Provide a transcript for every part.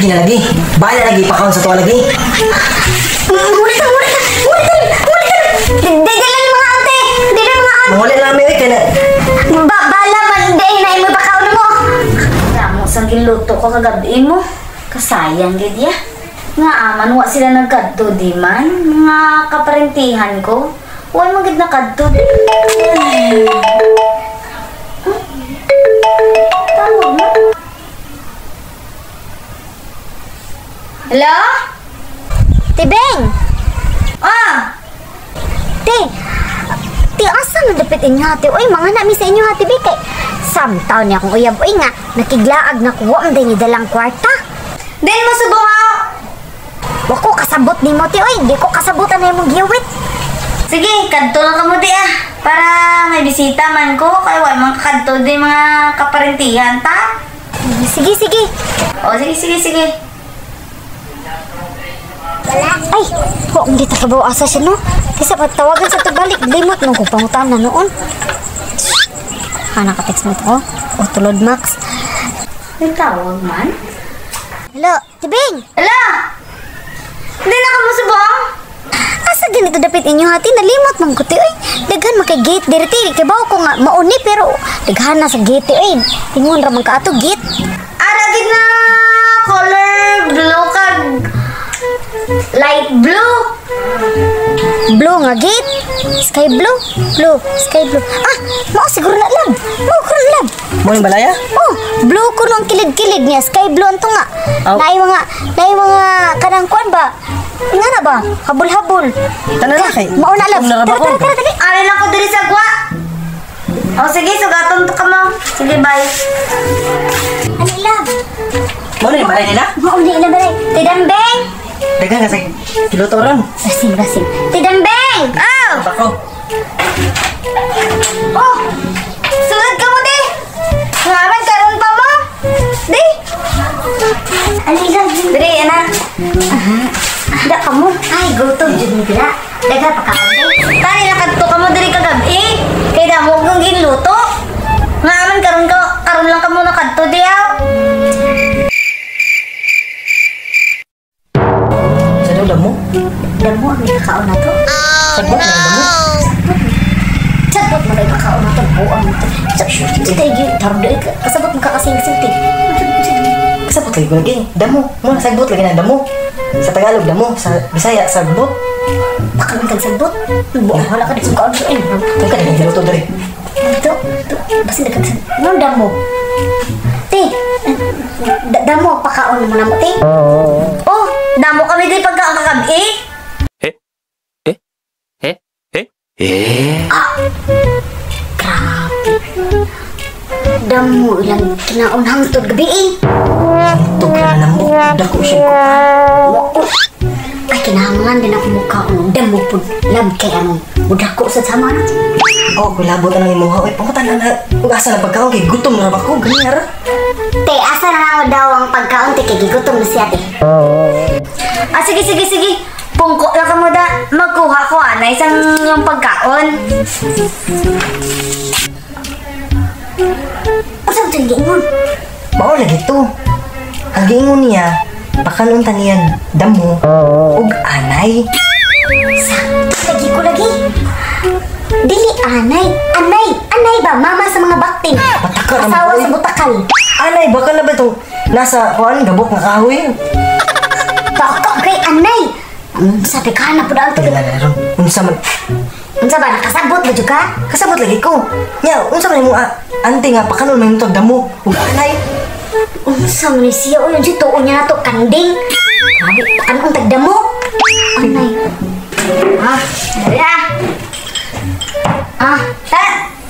Lagi na lagi. Bala lagi pakaon sa tuwa lagi. Muli ka. Dili lang mga ate. Dili lang mga ate. Manguli lang kami kaya na. Bala man, dili na mo pakaon mo. Ramo sang giluto ko kagabi mo. Kasayang gid ya. Nga aman wa sila nagkadto di man. Nga kaparentihan ko. Wa man gid nakadto. Tawag mo. Hello? Tibeng! Ti, asa na dapit inyo hati? Uy, mga nami sa inyo hati, Be. Kay, samtaw niya akong uyab. Uy nga, nakiglaag na kuha ang din dalang kwarta. Then, masubong ako. Wako, kasabot ni mo, ti. Uy, di ko kasabutan na yung giwit. Sige, kadto lang ka mo, ti, para may bisita man ko. Kaya wala mga kadto di mga kaparentihan, ta? Sige. O, sige. Ay, kung hindi takabaw asa siya, no? Kasi pagtawagan sa tubalik, limot nung kung pangutan na noon. Nakapits mo ito, o tulod, Max. May tawag man? Hello, Tibing! Hello! Hindi na ka masubong? Asa ganito dapit inyo hati, nalimot mong kuti, oy. Daghan makay-gate, diriti, kibaw ko nga, mauni, pero daghan na sa gate, oy. Tingon ramang ka ato, gate. Aragin na color blue kag light blue. Blue nga gate. Sky blue. Sky blue. Mao siguro na lang. Mo yung balaya? Oh, blue ko nung kilid-kilid niya. Sky blue anto nga. Naay mga kanang kuan ba? Nga na ba? Habol-habol. Tanan na kay. Mao na lang. Tara, dali. Ari lang ko diri sa gwa. Oh, sige, sugaton to ka mo. Sige, bye. Ano love? Mo na yung balay nila? Mao ni ila balay. Tidambeng. Dagan kasi kiluto ron. Basing. Tidambeng! Oh! Bako. Oh! Sunod ka mo, di! Ngaman, karoon pa mo! Di! Alilang, diri, anak. Handa ka mo. Ay, gutom, dyan mo pila. Daga pa ka mo, di. Tani, nakadto ka mo, diri kagabi. Kaya damo kong ginluto. Ngaman, karoon lang ka mo nakadto, di, Damo? Damo ang ikakaon na to. Sagbot na damo? Sagbot mo na ikakaon na to. Buang na to. Kasabot mo ka kasing sinti. Kasabot lagi ko lagi. Damo. Mo, sagbot lagi na damo. Sa Tagalog, damo. Sa Bisaya, sagbot. Baka man kang sagbot. Wala ka dito sa kaon. Kung ka na giluto dari. Ito. Basta na kang sagbot. Ano damo? Ti, damo, pakaon mo na mo, ti. Oh, damo kami din pagkaon kagabi. Grabe. Damo ilang kinaon hangtod gabi, Ito ka na mo. Dako siya ko. Ay, kinahangan din ako mukha ko. Damo po. Lab kaya mo. Udako sa sama na. Oh, kulabot na lang yung mukha. Uy, pangutan na. Asa na pagkaon kay gutom na ako. Ganyan. Te, asa na daw ang pagkaon, te, kay gigutom na siya, te. Sige. Pungko lang ka mo da. Magkuha ko, na isang yung pagkaon. Usang itong gingon? Mao lagi to. Ang giingon niya, pakanuntan niya damo ug anay. Lagi ko lagi. Dili anay. Anay ba? Mama sa mga bakting. Patakar ang Asawa boy. sa butakal. Anay, baka na ba itong nasa kuan gabok na kahoy? Baka kay anay. Sabi ka na po daan to. Tignan na ron. Unsa man? Unsa ba? Nakasabot ba dyan ka? Kasabot lagi ko. Nya, unsa man mo ante nga pakanon man itong damo ug anay. Unsa man ni siya? O yun siya tuon niya na to. Kanding. Grabe, pakanong tagdamo. Anay. Dala.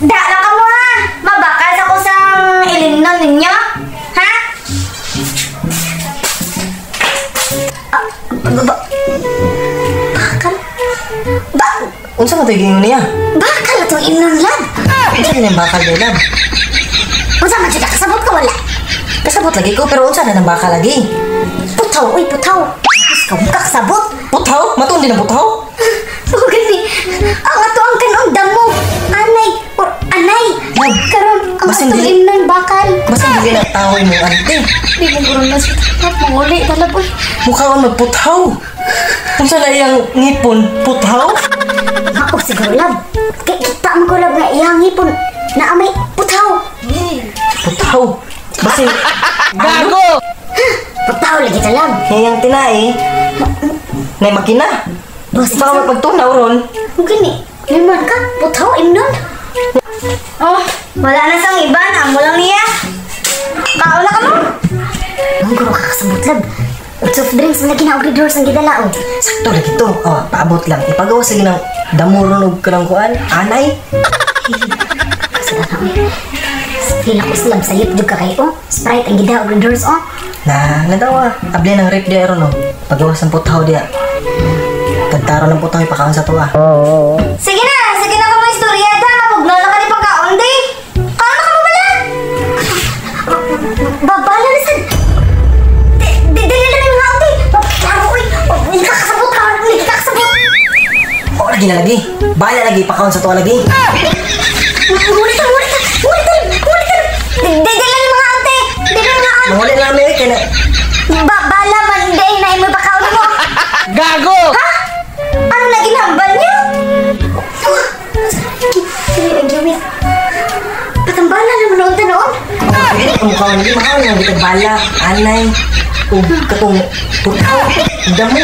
Dala ka mo ha. Mabakas ako sa ilimnon ninyo. Ha? Bakal? Unsa man to giingon niya? Bakal na itong imnon lang. Unsa man yung bakal nila? Unsa man siya? Kasabot ka wala? Kasabot lagi ko pero unsa na nang bakal lagi? Putaw, uy, putaw. Mas ka kakasabot. Putaw? Matundi na putaw? Oh, gani. Ang ato ang kanong damo. Anay. Or anay. Karon, ang basin ato dili- imnon bakal. Basta hindi na taway mo, ante. Di mo gano'n na sa tapat. Manguli, talaboy. Mukha ko nagputhaw. Kung saan na iyang ngipon, puthaw? Ako siguro, lab. Kita mo ko, lab, nga iyang hipon na amay putaw. Puthaw. Basta Gago! Putaw lagi ta, lab. ngayang tinay, na makina. Boss, Baka magpagtunaw ron. gini. Limon ka, putaw, imnon. Oh, wala na sang iba na. Amo lang niya. Kaula ka mo? Ang guro ka kasabot, lab. Soft drinks na ginaugli doors ang gidala, oh. Sakto lagi to. Oh, paabot lang. Ipagawa sige ng damurunog ka ng kuan. Anay. Kasada na, oh. Hila ko slab sa YouTube ka kayo, oh. Sprite ang gidaugli doors, oh. Nadawa. Abli ng rip dia ron, no. Pagawa sa puthaw dia. Kantaro ng puthaw ipakaon sa tuwa. Sige na ka mo istorya. Mapugnaw lang ka ni pagkaon, di. Kaano ka mo bala? Babala na sad. Dili lang yung mga ate. Klaro, uy. Hindi ka kasabot ka. Hindi ka kasabot. Oh, lagi na lagi. Bala lagi ipakaon sa tuwa lagi. Ngulit ka. Dili lang yung mga ate. Dili lang yung mga ate. Mawala na kami kaya na. Bala man, hindi na mo pakaon mo. Gago! Ano na ginambal niya? Dili ang gawin. Patambala naman noon ta noon. Oh, pwede ang mukha lagi. Makaon nga kita bala. Anay. O katong puthaw. Damo.